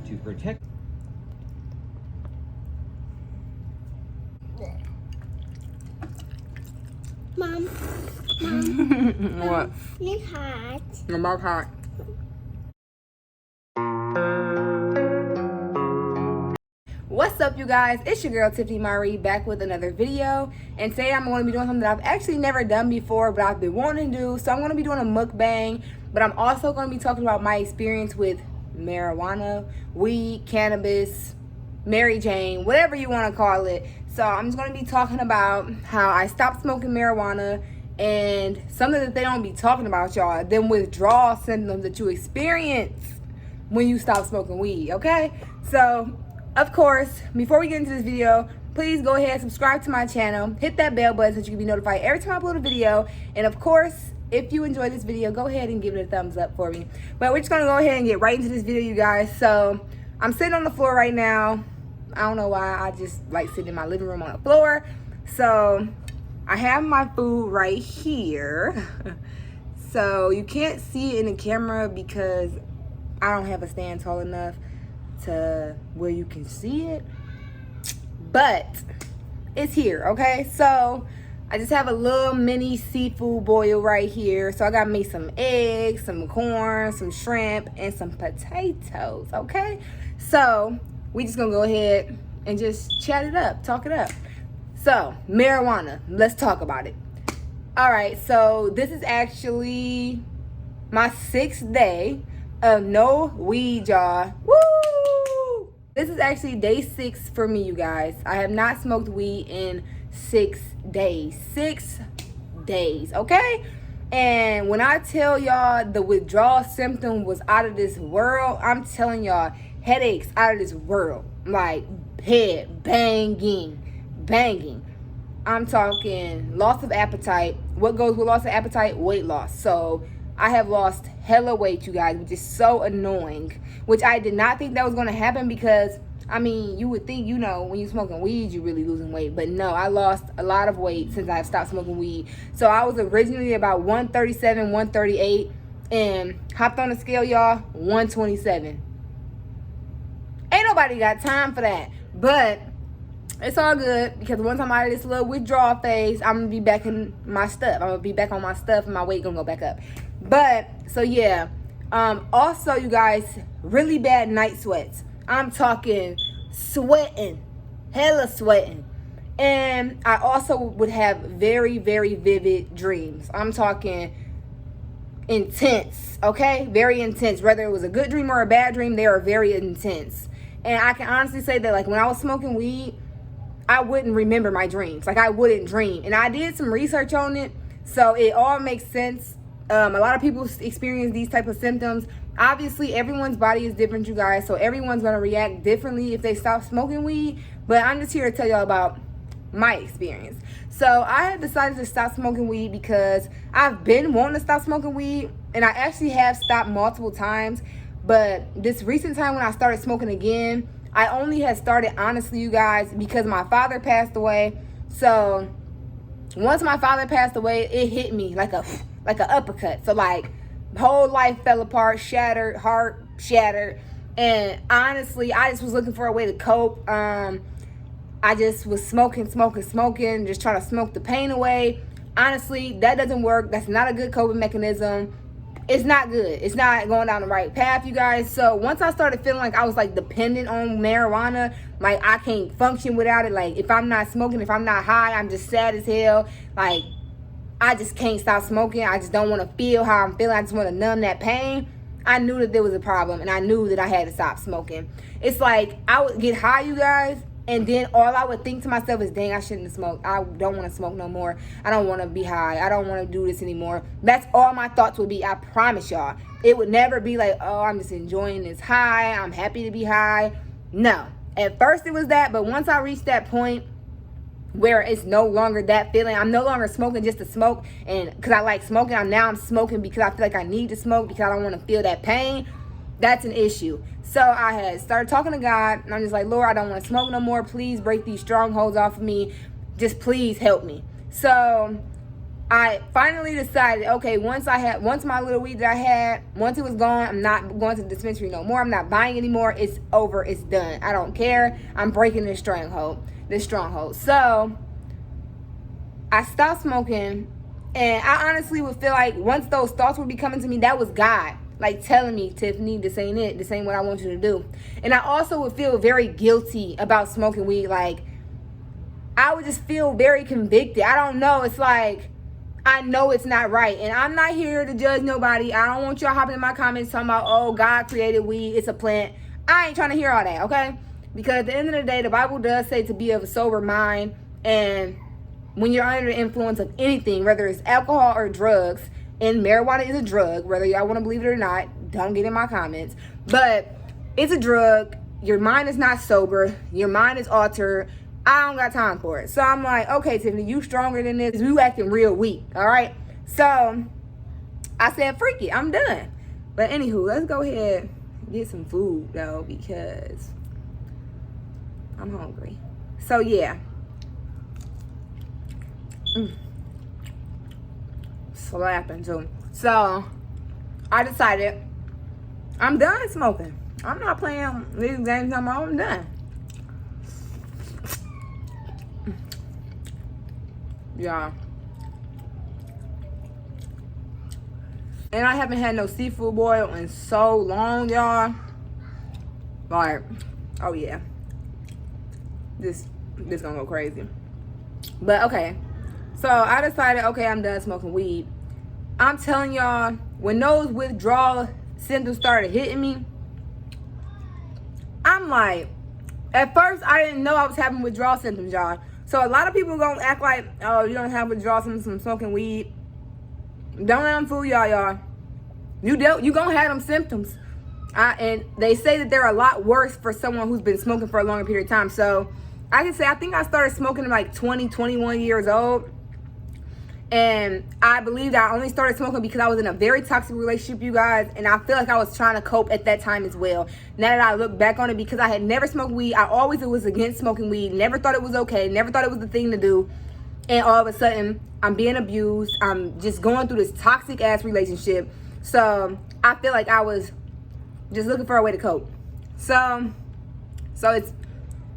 to protect. Mom. What? It's hot. Your mouth hot. What's up, you guys? It's your girl Tiffany Marie back with another video, and today I'm going to be doing something that I've actually never done before, but I've been wanting to do. So I'm going to be doing a mukbang, but I'm also going to be talking about my experience with marijuana, weed, cannabis, Mary Jane, whatever you want to call it. So I'm just going to be talking about how I stopped smoking marijuana and something that they don't be talking about, y'all, them withdrawal symptoms that you experience when you stop smoking weed, okay? So of course, before we get into this video, please go ahead and subscribe to my channel. Hit that bell button so you can be notified every time I upload a video. And of course, if you enjoy this video, go ahead and give it a thumbs up for me. But we're just going to go ahead and get right into this video, you guys. So I'm sitting on the floor right now. I don't know why. I just like sitting in my living room on the floor. So I have my food right here. So you can't see it in the camera because I don't have a stand tall enough to where you can see it, but it's here, okay? So I just have a little mini seafood boil right here. So I got me some eggs, some corn, some shrimp, and some potatoes, okay? So we just gonna go ahead and just chat it up, talk it up. So marijuana, let's talk about it. All right, so this is actually my 6th day of no weed, y'all. Woo! This is actually day 6 for me, you guys. I have not smoked weed in 6 days. 6 days, okay? And when I tell y'all the withdrawal symptom was out of this world, I'm telling y'all, headaches out of this world. Like, head banging. I'm talking loss of appetite. What goes with loss of appetite? Weight loss. So I have lost hella weight, you guys, which is so annoying, which I did not think that was going to happen because, I mean, you would think, you know, when you're smoking weed, you're really losing weight. But no, I lost a lot of weight since I've stopped smoking weed. So I was originally about 137, 138, and hopped on the scale, y'all, 127. Ain't nobody got time for that. But it's all good because once I'm out of this little withdrawal phase, I'm going to be back in my stuff. I'm going to be back on my stuff and my weight going to go back up. But, so yeah. Also, you guys, really bad night sweats. I'm talking sweating. Hella sweating. And I also would have very, very vivid dreams. I'm talking intense, okay? Very intense. Whether it was a good dream or a bad dream, they were very intense. And I can honestly say that, like, when I was smoking weed, I wouldn't remember my dreams. Like, I wouldn't dream. And I did some research on it, so it all makes sense. A lot of people experience these type of symptoms. Obviously, everyone's body is different, you guys, so everyone's going to react differently if they stop smoking weed. But I'm just here to tell y'all about my experience. So I had decided to stop smoking weed because I've been wanting to stop smoking weed, and I actually have stopped multiple times. But this recent time when I started smoking again, I only had started, honestly, you guys, because my father passed away. So once my father passed away, it hit me like an uppercut. So, like, whole life fell apart, shattered, heart shattered. And honestly, I just was looking for a way to cope. I just was smoking, just trying to smoke the pain away. Honestly, that doesn't work. That's not a good coping mechanism. It's not good. It's not going down the right path, you guys. So once I started feeling like I was, like, dependent on marijuana, like, I can't function without it. Like, if I'm not smoking, if I'm not high, I'm just sad as hell. Like, I just can't stop smoking. I just don't want to feel how I'm feeling. I just want to numb that pain. I knew that there was a problem, and I knew that I had to stop smoking. It's like I would get high, you guys, and then all I would think to myself is, dang, I shouldn't have smoked. I don't want to smoke no more. I don't want to be high. I don't want to do this anymore. That's all my thoughts would be. I promise y'all. It would never be like, oh, I'm just enjoying this high. I'm happy to be high. No. At first it was that, but once I reached that point where it's no longer that feeling, I'm no longer smoking just to smoke, and because I like smoking, I'm smoking because I feel like I need to smoke because I don't want to feel that pain. That's an issue. So I had started talking to God, and I'm just like, Lord, I don't want to smoke no more. Please break these strongholds off of me. Just please help me. So I finally decided, okay, once my little weed that I had, once it was gone, I'm not going to the dispensary no more. I'm not buying anymore. It's over. It's done. I don't care. I'm breaking this stronghold. So I stopped smoking, and I honestly would feel like once those thoughts would be coming to me, that was God, like telling me, Tiffany, this ain't it. This ain't what I want you to do. And I also would feel very guilty about smoking weed. Like, I would just feel very convicted. I don't know. It's like, I know it's not right. And I'm not here to judge nobody. I don't want y'all hopping in my comments talking about, oh, God created weed. It's a plant. I ain't trying to hear all that, okay? Because at the end of the day, the Bible does say to be of a sober mind. And when you're under the influence of anything, whether it's alcohol or drugs, and marijuana is a drug, whether y'all want to believe it or not, don't get in my comments. But it's a drug. Your mind is not sober. Your mind is altered. I don't got time for it. So I'm like, okay, Tiffany, you stronger than this. You acting real weak, all right? So I said, freak it, I'm done. But anywho, let's go ahead and get some food, though, because I'm hungry. So, yeah. Slapping, too. So I decided I'm done smoking. I'm not playing these games no more. I'm done. Yeah. And I haven't had no seafood boil in so long, y'all. Like, oh yeah. This gonna go crazy. But okay. So I decided, okay, I'm done smoking weed. I'm telling y'all, when those withdrawal symptoms started hitting me, I'm like, at first I didn't know I was having withdrawal symptoms, y'all. So a lot of people gonna act like, oh, you don't have withdrawal symptoms from smoking weed. Don't let them fool y'all. You gonna have them symptoms. And they say that they're a lot worse for someone who's been smoking for a longer period of time. So I can say, I think I started smoking at like 20, 21 years old. And I believe that I only started smoking because I was in a very toxic relationship, you guys. And I feel like I was trying to cope at that time as well. Now that I look back on it, because I had never smoked weed. I always was against smoking weed. Never thought it was okay. Never thought it was the thing to do. And all of a sudden, I'm being abused. I'm just going through this toxic ass relationship. So I feel like I was just looking for a way to cope. So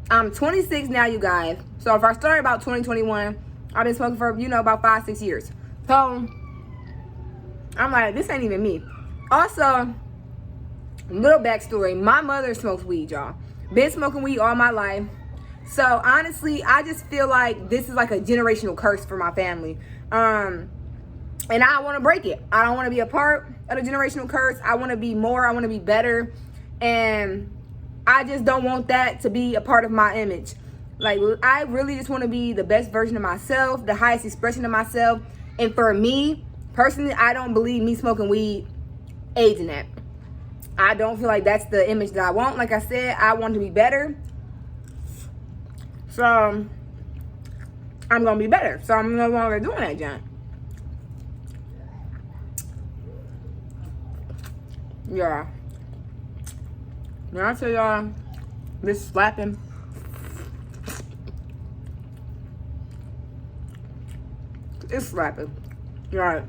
I'm 26 now, you guys. So if I started about 2021, I've been smoking for, about 5-6 years. So I'm like, this ain't even me. Also, little backstory. My mother smokes weed, y'all. Been smoking weed all my life. So honestly, I just feel like this is like a generational curse for my family. And I want to break it. I don't want to be a part of the generational curse. I want to be more. I want to be better. And I just don't want that to be a part of my image. Like, I really just want to be the best version of myself, the highest expression of myself. And for me, personally, I don't believe me smoking weed aids in that. I don't feel like that's the image that I want. Like I said, I want to be better. So, I'm going to be better. So, I'm no longer doing that, John. Yeah. When I tell y'all, this slapping. It's slapping. Right.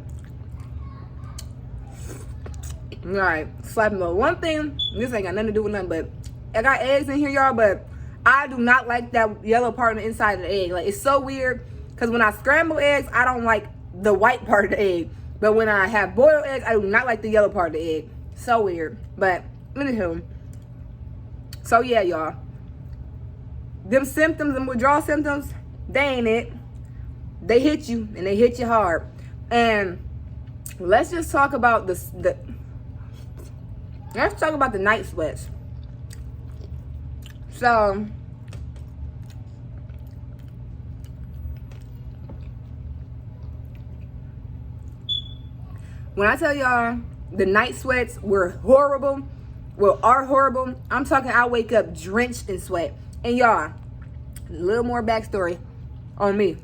Right. Slapping. But one thing, this ain't got nothing to do with nothing, but I got eggs in here, y'all, but I do not like that yellow part on the inside of the egg. Like, it's so weird, because when I scramble eggs, I don't like the white part of the egg. But when I have boiled eggs, I do not like the yellow part of the egg. So weird. But, anywho. So, yeah, y'all. Them symptoms and withdrawal symptoms, they ain't it. They hit you, and they hit you hard. And let's just talk about let's talk about the night sweats. So, when I tell y'all the night sweats were horrible, are horrible, I'm talking I wake up drenched in sweat. And y'all, a little more backstory on me.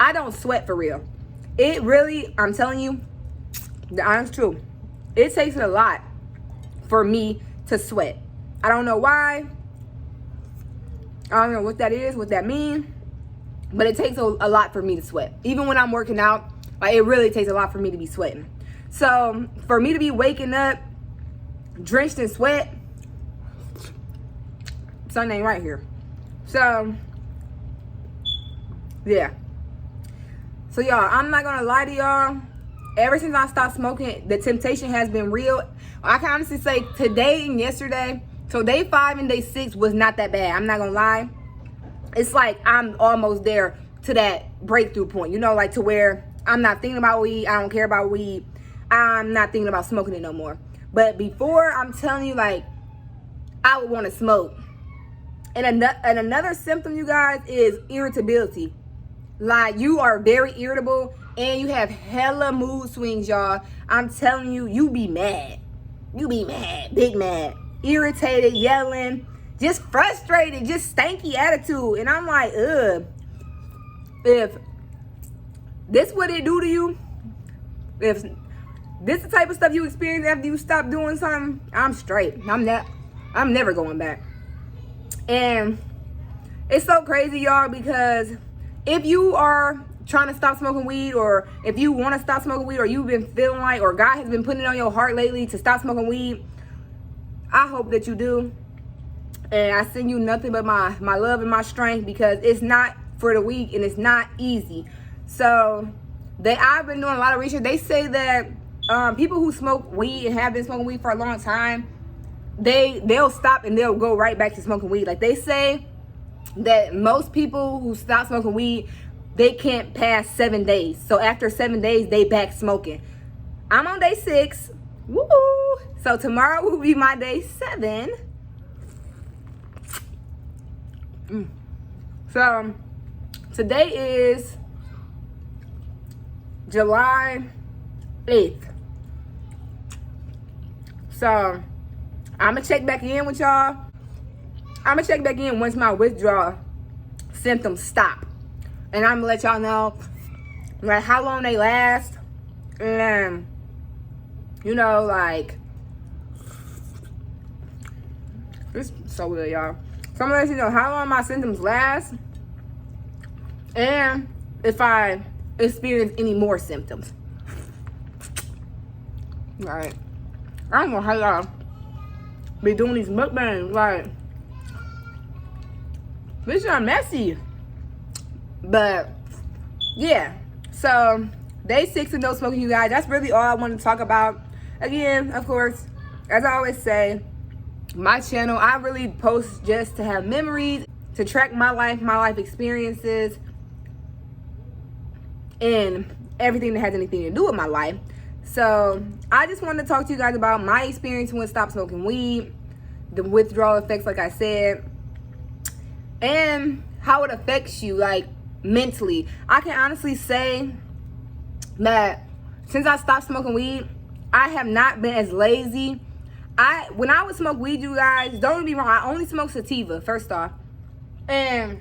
I don't sweat for real. It really, I'm telling you, the honest truth, it takes a lot for me to sweat. I don't know why. I don't know what that is, what that means. But it takes a lot for me to sweat. Even when I'm working out, Like, it really takes a lot for me to be sweating. So for me to be waking up drenched in sweat, something ain't right here. So yeah. So y'all, I'm not gonna lie to y'all. Ever since I stopped smoking, the temptation has been real. I can honestly say today and yesterday, so day 5 and day 6 was not that bad. I'm not gonna lie. It's like I'm almost there to that breakthrough point, you know, like to where I'm not thinking about weed. I don't care about weed. I'm not thinking about smoking it no more. But before, I'm telling you, like, I would want to smoke. And another symptom, you guys, is irritability. Like, you are very irritable and you have hella mood swings, y'all. I'm telling you, you be mad. You be mad, big mad, irritated, yelling, just frustrated, just stanky attitude. And I'm like, ugh. If this what it do to you, if this the type of stuff you experience after you stop doing something, I'm straight. I'm never going back. And it's so crazy, y'all, because if you are trying to stop smoking weed, or if you want to stop smoking weed, or you've been feeling like, or God has been putting it on your heart lately to stop smoking weed, I hope that you do. And I send you nothing but my love and my strength, because it's not for the weak and it's not easy. So I've been doing a lot of research. They say that people who smoke weed and have been smoking weed for a long time, they'll stop and they'll go right back to smoking weed. Like, they say that most people who stop smoking weed, they can't pass 7 days. So after 7 days, they back smoking. I'm on day 6. Woo! So tomorrow will be my day 7. So today is July 8th. So I'm gonna check back in with y'all. I'm gonna check back in once my withdrawal symptoms stop, and I'm gonna let y'all know like how long they last, and you know, like, it's so good, y'all. So I'm gonna let you know how long my symptoms last, and if I experience any more symptoms. All right, I don't know how y'all be doing these mukbangs, like, this are messy. But yeah, so day 6 of no smoking, you guys. That's really all I want to talk about. Again, of course, as I always say, my channel, I really post just to have memories, to track my life experiences, and everything that has anything to do with my life. So I just wanted to talk to you guys about my experience when I stopped smoking weed, the withdrawal effects, like I said, and how it affects you, like, mentally. I can honestly say that since I stopped smoking weed, I have not been as lazy. When I would smoke weed, you guys, don't get me wrong, I only smoke sativa, first off, and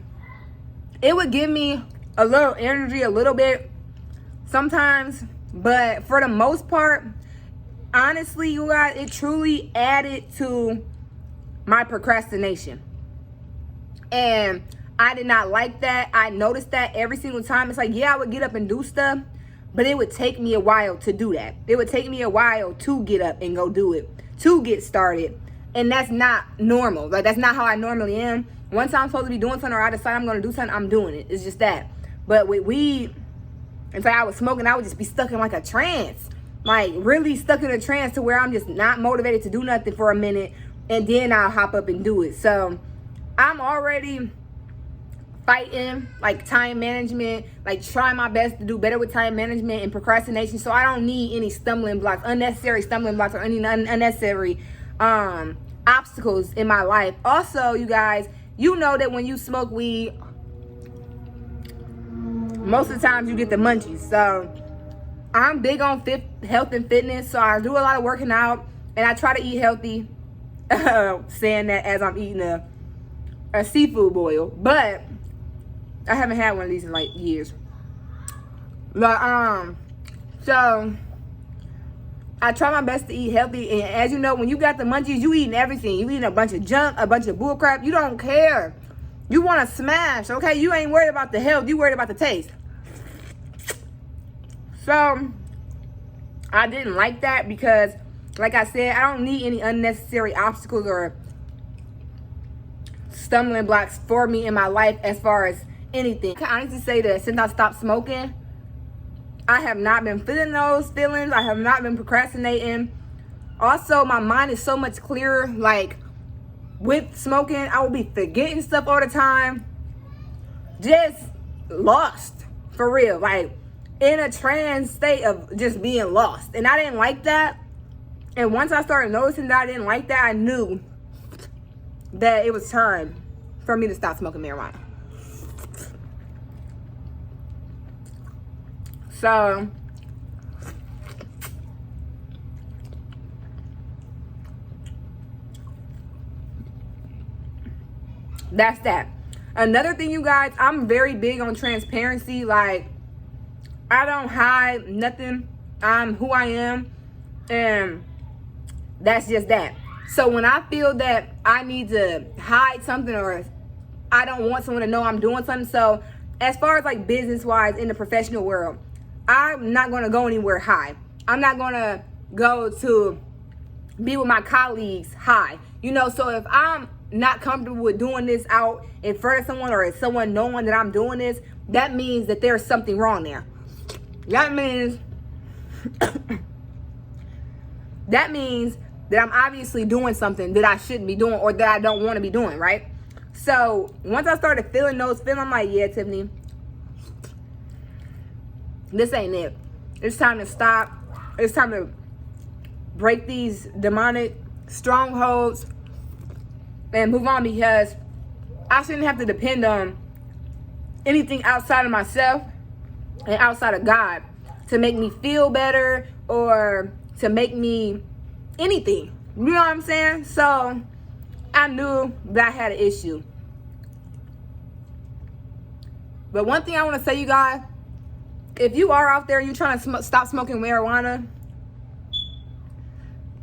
it would give me a little energy, a little bit sometimes, but for the most part, honestly, you guys, it truly added to my procrastination. And I did not like that. I noticed that every single time. It's like, yeah, I would get up and do stuff, but it would take me a while to do that. It would take me a while to get up and go do it, to get started. And that's not normal. Like, that's not how I normally am. Once I'm supposed to be doing something, or I decide I'm going to do something, I'm doing it. It's just that. But with weed, if I was smoking, I would just be stuck in like a trance. Like, really stuck in a trance to where I'm just not motivated to do nothing for a minute, and then I'll hop up and do it. So I'm already fighting, like, time management, like, trying my best to do better with time management and procrastination, so I don't need any stumbling blocks, unnecessary stumbling blocks, or any unnecessary obstacles in my life. Also, you guys, you know that when you smoke weed, most of the times you get the munchies. So I'm big on health and fitness, so I do a lot of working out, and I try to eat healthy, saying that as I'm eating a seafood boil, but I haven't had one of these in like years. But so I try my best to eat healthy, and as you know, when you got the munchies, you eating everything. You eating a bunch of junk, a bunch of bullcrap. You don't care. You want to smash, okay? You ain't worried about the health. You worried about the taste. So I didn't like that because, like I said, I don't need any unnecessary obstacles or stumbling blocks for me in my life as far as anything. I can honestly say that since I stopped smoking, I have not been feeling those feelings. I have not been procrastinating. Also, my mind is so much clearer. Like, with smoking, I will be forgetting stuff all the time. Just lost, for real. Like, in a trance state of just being lost. And I didn't like that. And once I started noticing that I didn't like that, I knew that it was time for me to stop smoking marijuana. So that's that. Another thing, you guys, I'm very big on transparency. Like, I don't hide nothing. I'm who I am, and that's just that. So when I feel that I need to hide something, or I don't want someone to know I'm doing something, so as far as like business wise in the professional world, I'm not going to go anywhere high. I'm not going to go to be with my colleagues high. You know, so if I'm not comfortable with doing this out in front of someone, or someone knowing that I'm doing this, that means that there's something wrong there. That means that I'm obviously doing something that I shouldn't be doing, or that I don't want to be doing, right? So once I started feeling those feelings, I'm like, yeah, Tiffany, this ain't it. It's time to stop. It's time to break these demonic strongholds and move on, because I shouldn't have to depend on anything outside of myself and outside of God to make me feel better or to make me anything. You know what I'm saying? So I knew that I had an issue. But one thing I want to say, you guys, if you are out there and you're trying to stop smoking marijuana,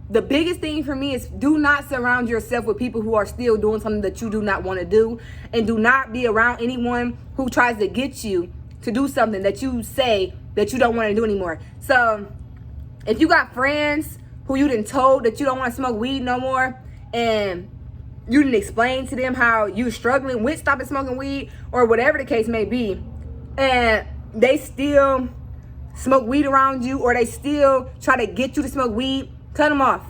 the biggest thing for me is do not surround yourself with people who are still doing something that you do not want to do. And do not be around anyone who tries to get you to do something that you say that you don't want to do anymore. So if you got friends who you done told that you don't want to smoke weed no more, and you didn't explain to them how you're struggling with stopping smoking weed, or whatever the case may be, and they still smoke weed around you, or they still try to get you to smoke weed, cut them off.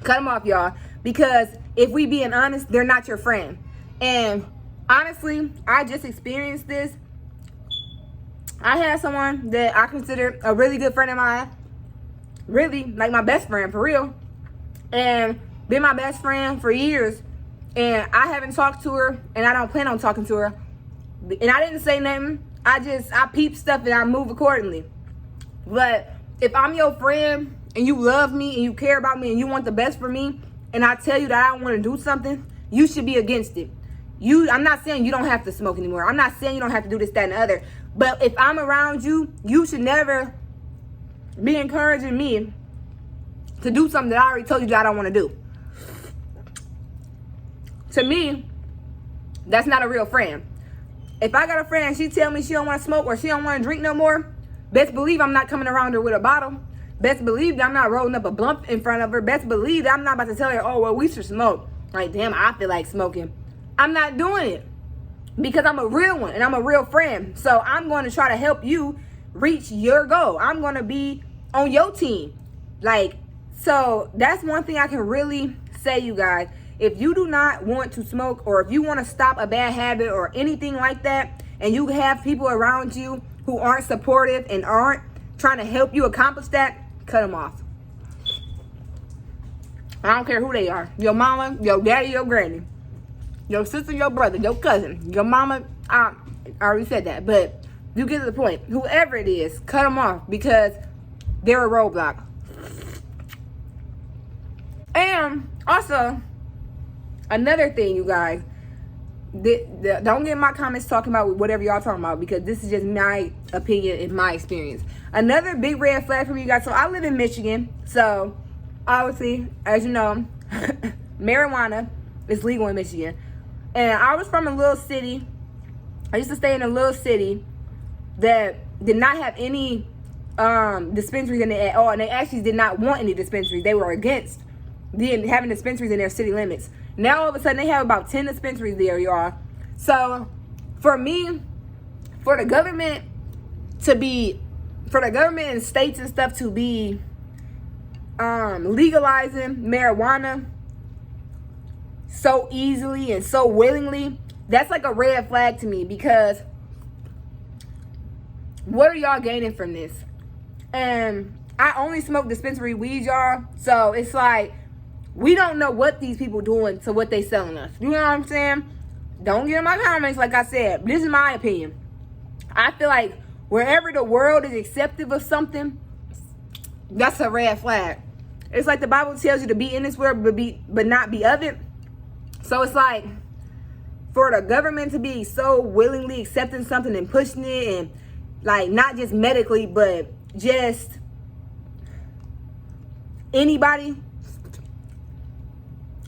Cut them off, y'all. Because if we being honest, they're not your friend. And honestly, I just experienced this. I had someone that I consider a really good friend of mine. Really, like my best friend, for real. And been my best friend for years. And I haven't talked to her, and I don't plan on talking to her. And I didn't say nothing. I peep stuff and I move accordingly. But if I'm your friend and you love me and you care about me and you want the best for me, and I tell you that I don't want to do something, you should be against it. I'm not saying you don't have to smoke anymore. I'm not saying you don't have to do this, that, and the other. But if I'm around you, you should never be encouraging me to do something that I already told you that I don't want to do. To me, that's not a real friend. If I got a friend and she tell me she don't want to smoke or she don't want to drink no more, best believe I'm not coming around her with a bottle. Best believe that I'm not rolling up a blunt in front of her. Best believe that I'm not about to tell her, oh, well, we should smoke. Like, damn, I feel like smoking. I'm not doing it because I'm a real one and I'm a real friend. So I'm going to try to help you reach your goal. I'm going to be on your team. Like, so that's one thing I can really say, you guys. If you do not want to smoke, or if you want to stop a bad habit or anything like that, and you have people around you who aren't supportive and aren't trying to help you accomplish that, cut them off. I don't care who they are. Your mama, your daddy, your granny, your sister, your brother, your cousin, your mama. I already said that, but you get to the point. Whoever it is, cut them off, because they're a roadblock. And also, another thing, you guys, don't get in my comments talking about whatever y'all talking about, because this is just my opinion and my experience. Another big red flag for me, you guys. So I live in Michigan. So obviously, as you know, marijuana is legal in Michigan. And I was from a little city. I used to stay in a little city that did not have any dispensaries in it at all, and they actually did not want any dispensaries. They were against having dispensaries in their city limits. Now all of a sudden they have about 10 dispensaries there, y'all. So for me, for the government and states and stuff to be legalizing marijuana so easily and so willingly, that's like a red flag to me, because what are y'all gaining from this? And I only smoke dispensary weed, y'all, so it's like we don't know what these people doing to what they selling us. You know what I'm saying? Don't get in my comments, like I said. This is my opinion. I feel like wherever the world is acceptive of something, that's a red flag. It's like the Bible tells you to be in this world, but not be of it. So it's like, for the government to be so willingly accepting something and pushing it, and like not just medically, but just anybody.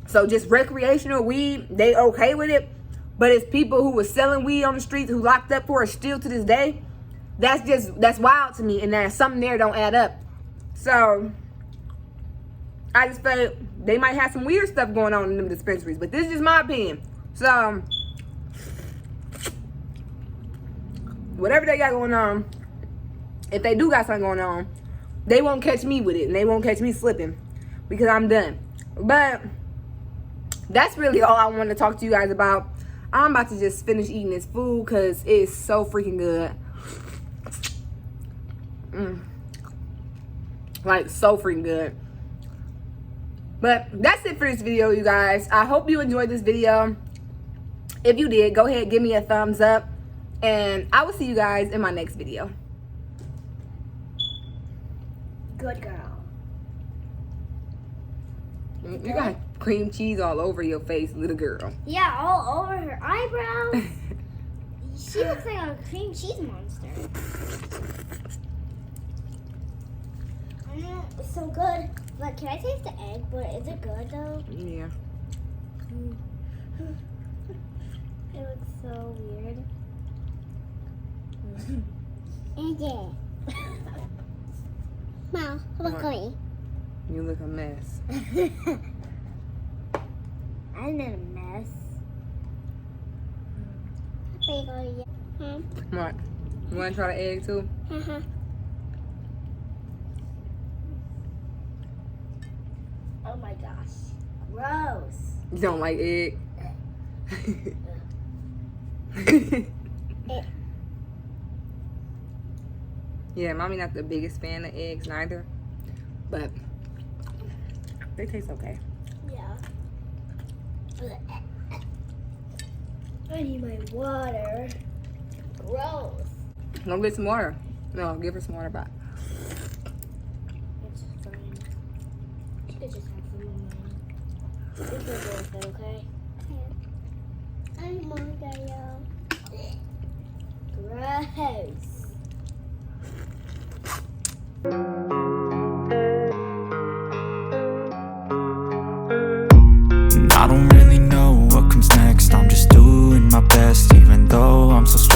So just recreational weed, they okay with it. But it's people who were selling weed on the streets, who locked up for it still to this day. That's wild to me, and that something there don't add up. So I just felt they might have some weird stuff going on in them dispensaries, but this is just my opinion. So whatever they got going on, if they do got something going on, they won't catch me with it, and they won't catch me slipping, because I'm done. But that's really all I wanted to talk to you guys about. I'm about to just finish eating this food because it's so freaking good. Like, so freaking good. But that's it for this video, you guys. I hope you enjoyed this video. If you did, go ahead, give me a thumbs up. And I will see you guys in my next video. Good girl. You got cream cheese all over your face, little girl. Yeah, all over her eyebrows. She looks like a cream cheese monster. It's so good. But can I taste the egg? But is it good though? Yeah. It looks so weird. Yeah. Mom, look at me. You look a mess. I'm not a mess. What? You want to try the egg too? Oh my gosh. Gross. You don't like egg? Yeah, mommy not the biggest fan of eggs neither, but they taste okay. Yeah. I need my water. Gross. Go get some water. No, give her some water back. It's fine. She could just have some of mine. It's okay with it, okay? I'm hungry, I don't really know what comes next. I'm just doing my best, even though I'm so stressed.